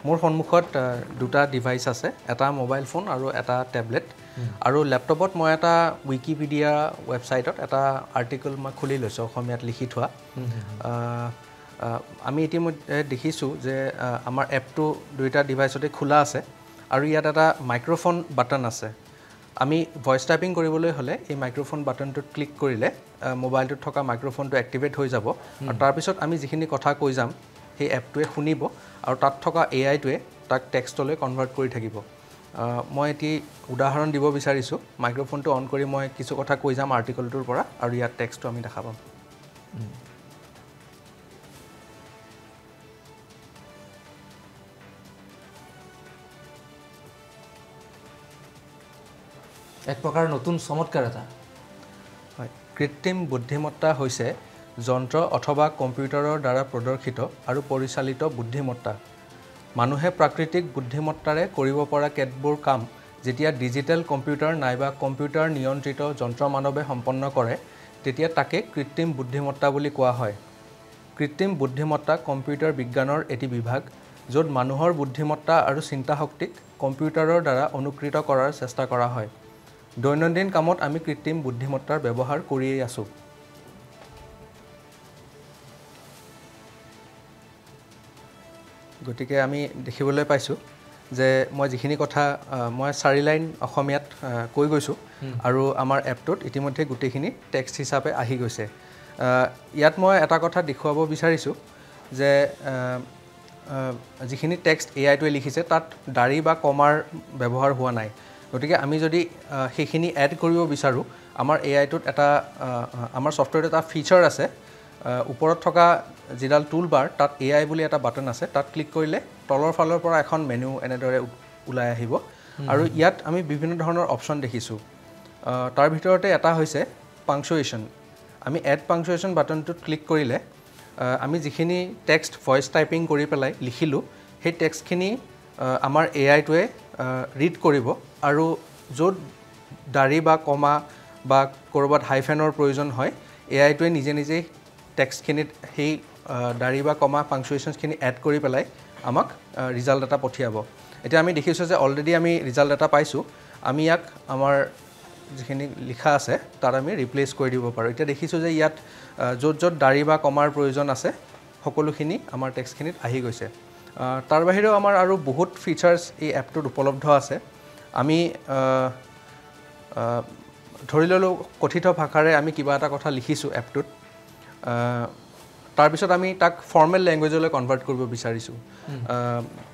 মোৰ সন্মুখত দুটা ডিভাইচ আছে এটা মোবাইল ফোন আৰু এটা টেবলেট আৰু ল্যাপটপত মই এটা উইকিপিডিয়া ওয়েবসাইটত এটা আৰ্টিকেল মই খুলি লৈছো অসমীয়াত লিখি থোৱা আমি ইতিমধ্যে দেখিছো যে আমাৰ এপটো দুইটা ডিভাইচতে খোলা আছে আৰু ইয়াত এটা মাইক্ৰোফোন বাটন আছে আমি ভয়েস টাইপিং কৰিবলৈ হলে এই মাইক্ৰোফোন বাটনটোত ক্লিক কৰিলে মোবাইলটোত থকা মাইক্ৰোফোনটো এক্টিভেট হৈ যাব আৰু তাৰ পিছত আমি যিখিনি কথা কৈ যাম সেই এপটোৱে শুনিব আৰু তাত থকা এআইটোৱে তাক টেক্সটলৈ কনভাৰ্ট কৰি থাকিব মই এটি উদাহৰণ দিব বিচাৰিছো মাইক্ৰোফোনটো অন কৰি মই কিছু কথা কৈ যাম আৰ্টিকেলটোৰ পৰা আৰু ইয়াত টেক্সটটো আমি দেখা পাম এক প্ৰকাৰ নতুন চমৎকাৰ এটা হয় কৃত্ৰিম বুদ্ধিমত্তা হৈছে যন্ত্ৰ অথবা কম্পিউটাৰৰ দ্বাৰা প্ৰদৰ্শিত আৰু পৰিচালিত বুদ্ধিমত্তা মানুহে প্ৰাকৃতিক বুদ্ধিমত্তাৰে কৰিব পৰা কেতবোৰ কাম যেতিয়া ডিজিটেল কম্পিউটাৰ নাইবা কম্পিউটাৰ নিয়ন্ত্ৰিত যন্ত্ৰ মানৱে সম্পন্ন কৰে তেতিয়া তাকে কৃত্ৰিম বুদ্ধিমত্তা বুলি কোৱা হয় কৃত্ৰিম বুদ্ধিমত্তা কম্পিউটাৰ বিজ্ঞানৰ এটি বিভাগ য'ত মানুহৰ বুদ্ধিমত্তা আৰু চিন্তা শক্তিক কম্পিউটাৰৰ দ্বাৰা অনুকৃত কৰাৰ চেষ্টা কৰা হয় দৈনন্দিন কামত আমি কৃত্ৰিম বুদ্ধিমত্তাৰ ব্যৱহাৰ কৰিয়েই আছো গতিকে আমি দেখিবলৈ পাইছো যে মই যিখিনি কথা মই 4 লাইন অসমীয়াত কৈ গৈছো আৰু আমাৰ এপটোত ইতিমধ্যে গুটেখিনি টেক্সট হিচাপে আহি গৈছে ইয়াত মই এটা কথা দেখুৱাব বিচাৰিছো যে যিখিনি টেক্সট এআইটোৱে লিখিছে তাত দাঢ়ি বা কমাৰ ব্যৱহাৰ হোৱা নাই গতিকে আমি যদি সেইখিনি এড কৰিব বিচাৰো আমাৰ এআইটোত এটা আমাৰ সফটৱেৰত এটা ফিচাৰ আছে ওপৰত থকা জিডাল টুলবাৰ তাত এআই বুলি এটা বাটন আছে তাত ক্লিক কৰিলে তলৰ ফালৰ পৰা এখন মেনু এনেদৰে ওলাই আহিব আৰু ইয়াত আমি বিভিন্ন ধৰণৰ অপচন দেখিছো তাৰ ভিতৰতে এটা হৈছে পাংচুৱেশ্যন আমি এড পাংচুৱেশ্যন বাটনটোত ক্লিক কৰিলে আমি যিখিনি টেক্সট ভয়েস টাইপিং কৰি পেলাই লিখিলো সেই টেক্সটখিনি আমাৰ এআইটোৱে ৰিড কৰিব আৰু য'ত দাঢ়ি বা কমা বা কৰবাত হাইফেনৰ প্ৰয়োজন হয় এআইটোৱে নিজে নিজে টেক্সটখিনিত সেই দাঢ়ি বা কমা পাংচুৱেশ্যনখিনি এড কৰি পেলাই আমাক ৰিজাল্ট এটা পঠিয়াব এতিয়া আমি দেখিছো যে অলৰেডি আমি ৰিজাল্ট এটা পাইছো আমি ইয়াক আমাৰ যিখিনি লিখা আছে তাত আমি ৰিপ্লেস কৰি দিব পাৰো এতিয়া দেখিছো যে ইয়াত য'ত য'ত দাঢ়ি বা কমাৰ প্ৰয়োজন আছে সকলোখিনি আমাৰ টেক্সটখিনিত আহি গৈছে তাৰ বাহিৰেও আমাৰ আৰু বহুত ফিচাৰ্স এই এপটোত উপলব্ধ আছে আমি ধৰি ললো কথিত ভাষাৰে আমি কিবা এটা কথা লিখিছো এপটোত তাৰ পিছত আমি তাক ফৰ্মেল ল্যাঙ্গুৱেজলৈ কনভাৰ্ট কৰিব বিচাৰিছো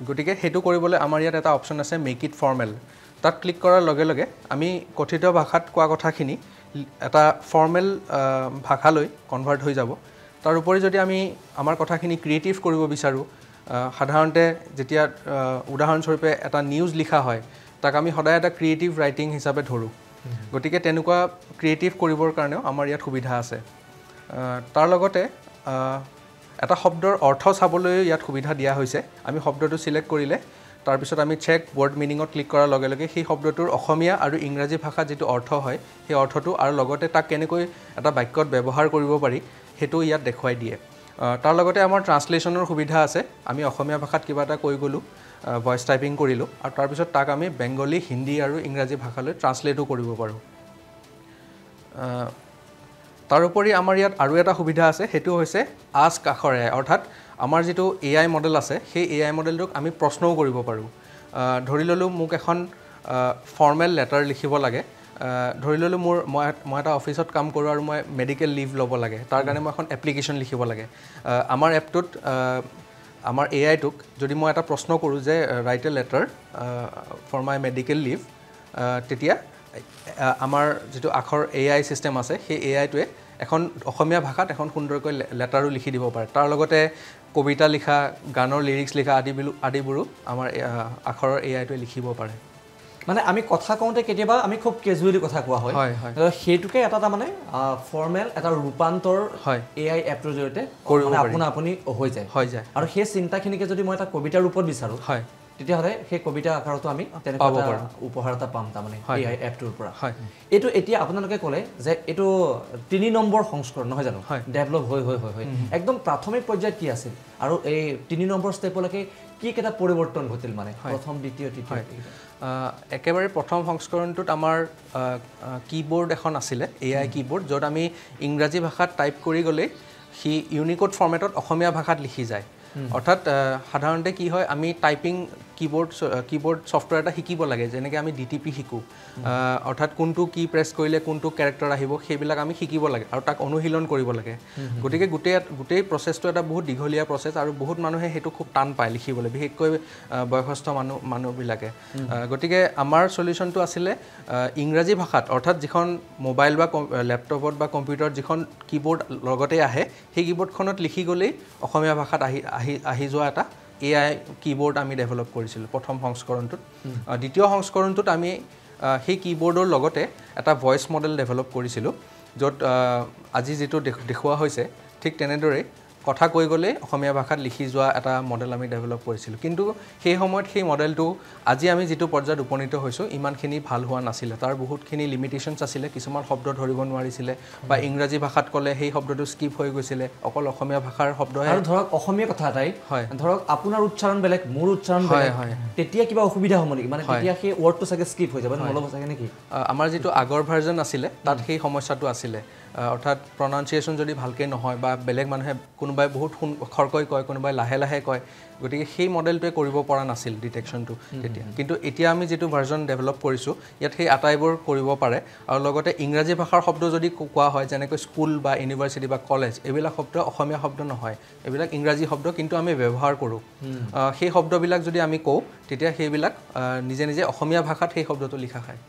গতিকে হেতু কৰিবলৈ আমাৰ ইয়াত এটা অপচন আছে মেক ইট ফৰ্মেল তাত ক্লিক কৰাৰ লগে লগে আমি কথিত ভাষাত কোৱা কথাখিনি এটা ফৰ্মেল ভাষালৈ কনভাৰ্ট হৈ যাব তাৰ উপৰি যদি আমি আমাৰ কথাখিনি ক্ৰিয়েটিভ কৰিব বিচাৰো সাধাৰণতে যেতিয়া উদাহৰণস্বৰূপে এটা নিউজ লিখা হয় তাক আমি সদায় এটা ক্ৰিয়েটিভ ৰাইটিং হিচাপে ধৰো গতিকে তেনেকুৱা ক্ৰিয়েটিভ কৰিবৰ কাৰণেও আমাৰ ইয়াত সুবিধা আছে তাৰ লগতে এটা শব্দৰ অৰ্থ চাবলৈ ইয়াত সুবিধা দিয়া হৈছে আমি শব্দটো সিলেক্ট কৰিলে তাৰ পিছত আমি চেক ওয়াৰ্ড মিনিংত ক্লিক কৰাৰ লগে লগে সেই শব্দটোৰ অসমীয়া আৰু ইংৰাজী ভাষাত যেটো অৰ্থ হয় সেই অৰ্থটো আৰু লগতে তাক কেনেকৈ এটা বাক্যত ব্যৱহাৰ কৰিব পাৰি হেতু ইয়াত দেখুৱাই দিয়ে তাৰ লগতে আমাৰ ট্ৰান্সলেচনৰ সুবিধা আছে আমি অসমীয়া ভাষাত কিবা এটা কৈ গলো ভয়েস টাইপিং কৰিলো আৰু তাৰ পিছত তাক আমি বেংগলী হিন্দী আৰু ইংৰাজী ভাষালৈ ট্ৰান্সলেটো কৰিব পাৰো তাৰ উপৰি আমাৰ ইয়াত আৰু এটা সুবিধা আছে হেতু হৈছে আস্ক আখৰে অৰ্থাৎ আমাৰ যেটো এআই মডেল আছে সেই এআই মডেলটোক আমি প্ৰশ্নও কৰিব পাৰো ধৰি ললো মোক এখন ফৰ্মেল লেটাৰ লিখিব লাগে ধৰি ললো মই এটা অফিসত কাম কৰো আৰু মই মেডিকেল লিভ ল'ব লাগে তাৰ কাৰণে মই এখন এপ্লিকেশন লিখিব লাগে আমাৰ এপটোত আমাৰ এআইটোক যদি মই এটা প্ৰশ্ন কৰো যে write a letter for my medical leave তেতিয়া আমাৰ যেটো আখৰ এআই সিস্টেম আছে সেই এআইটোৱে এখন অসমীয়া ভাষাত এখন সুন্দৰকৈ লেটাৰো লিখি দিব পাৰে তাৰ লগতে কবিতা লিখা গানৰ লিৰিক্স লিখা আদিবোৰো আমাৰ আখৰৰ এআইটোৱে লিখিব পাৰে মানে আমি কথা কওঁতে কেতিয়াবা আমি খুব ক্যাজুয়ালি কথা কোৱা হয় হেতুকে এটা মানে ফৰ্মেল এটা ৰূপান্তৰ এআই এপটোৰ জৰিয়তে মানে আপুনি হৈ যায় আৰু সেই চিন্তাখিনিকে যদি মই এটা কবিতাৰ ৰূপত বিচাৰো তেতিয়া হলে সেই কবিতা আকাৰটো আমি তেনেকুৱা উপহাৰ এটা পাম তাৰ মানে এআই এপটোৰ পৰা এটো এতিয়া আপোনালোকে ক'লে যে এটো 3 নম্বৰ সংস্কৰণ নহয় জানো ডেভেলপ হৈ একদম প্ৰাথমিক পৰ্যায়ত কি আছিল আৰু এই 3 নম্বৰ ষ্টেপলৈকে কি কেটা পৰিৱৰ্তন ঘটিল মানে প্ৰথম দ্বিতীয় তৃতীয় একেবাৰে প্ৰথম সংস্কৰণটোত আমাৰ কিবোৰ্ড এখন আছিলে AI কিবোৰ্ড য'ত আমি ইংৰাজী ভাষাত টাইপ কৰি গ'লে সি ইউনিকোড ফৰ্মেটত অসমীয়া ভাষাত লিখি যায় অৰ্থাৎ সাধাৰণতে কি হয় আমি টাইপিং কিবোৰ্ড সফটৱেৰ এটা শিকিব লাগে যেনেকৈ আমি DTP শিকো অৰ্থাৎ কোনটো কি প্ৰেছ কৰিলে কোনটো ক্যাৰেক্টাৰ আহিব সেইবিলাক আমি শিকিব লাগে আৰু তাক অনুশীলন কৰিব লাগে গতিকে গোটেই প্ৰচেছটো এটা বহুত দীঘলীয়া প্ৰচেছ আৰু বহুত মানুহে হেতু খুব টান পায় লিখিবলৈ বিশেষকৈ বয়সস্থ মানুহবিলাকে গতিকে আমাৰ সলিউশনটো আছিলে ইংৰাজী ভাষাত অৰ্থাৎ যিখন মোবাইল বা ল্যাপটপত বা কম্পিউটাৰত যিখন কিবোৰ্ড লগতে আহে সেই কিবোৰ্ডখনত লিখি গ'লেই অসমীয়া ভাষাত আহি যোৱা এটা AI কিবোৰ্ড আমি ডেভেলপ কৰিছিলোঁ প্ৰথম সংস্কৰণটোত দ্বিতীয় সংস্কৰণটোত আমি সেই কিবোৰ্ডৰ লগতে এটা ভয়েস মডেল ডেভেলপ কৰিছিলোঁ য'ত আজি যেটো দেখুৱা হৈছে ঠিক তেনেদৰে কথা কৈ গ'লে অসমীয়া ভাষাত লিখি যোৱা এটা মডেল আমি ডেভেলপ কৰিছিলোঁ কিন্তু সেই সময়ত সেই মডেলটো আজি আমি যেটো পৰ্যায়ত উপনীত হৈছো ইমানখিনি ভাল হোৱা নাছিল তাৰ বহুতখিনি লিমিটেশনছ আছিল কিছুমান শব্দ ধৰিব নোৱাৰিছিল বা ইংৰাজী ভাষাত ক'লে সেই শব্দটো স্কিপ হৈ গৈছিল অকল অসমীয়া ভাষাৰ শব্দ আৰু ধৰক অসমীয়া কথা এটাই ধৰক আপোনাৰ উচ্চাৰণ বেলেগ মোৰ উচ্চাৰণ বেলেগ তেতিয়া কিবা অসুবিধা হ'ব নেকি মানে তেতিয়া সেই ওয়াৰ্ডটো চাগে স্কিপ হৈ যাব নলব চাগে নেকি আমাৰ যেটো আগৰ ভাৰ্জন আছিল তাত সেই সমস্যাটো আছিল অৰ্থাৎ প্ৰনাউন্সিয়েচন যদি ভালকে নহয় বা বেলেগ মানুহে কোনোবাই বহুত খৰকৈ কয় কোনোবাই লাহে লাহে কয় গতিকে সেই মডেলটোৱে কৰিব পৰা নাছিল ডিটেকচনটো তেতিয়া কিন্তু এতিয়া আমি যেটো ভাৰ্জন ডেভেলপ কৰিছো ইয়াত সেই আটাইবোৰ কৰিব পাৰে আৰু লগতে ইংৰাজী ভাষাৰ শব্দ যদি কোৱা হয় যেনেকৈ স্কুল বা ইউনিভাৰ্চিটি বা কলেজ এইবিলাক শব্দ অসমীয়া শব্দ নহয় এইবিলাক ইংৰাজী শব্দ কিন্তু আমি ব্যৱহাৰ কৰো সেই শব্দবিলাক যদি আমি কওঁ তেতিয়া সেইবিলাক নিজে নিজে অসমীয়া ভাষাত সেই শব্দটো লিখা হয়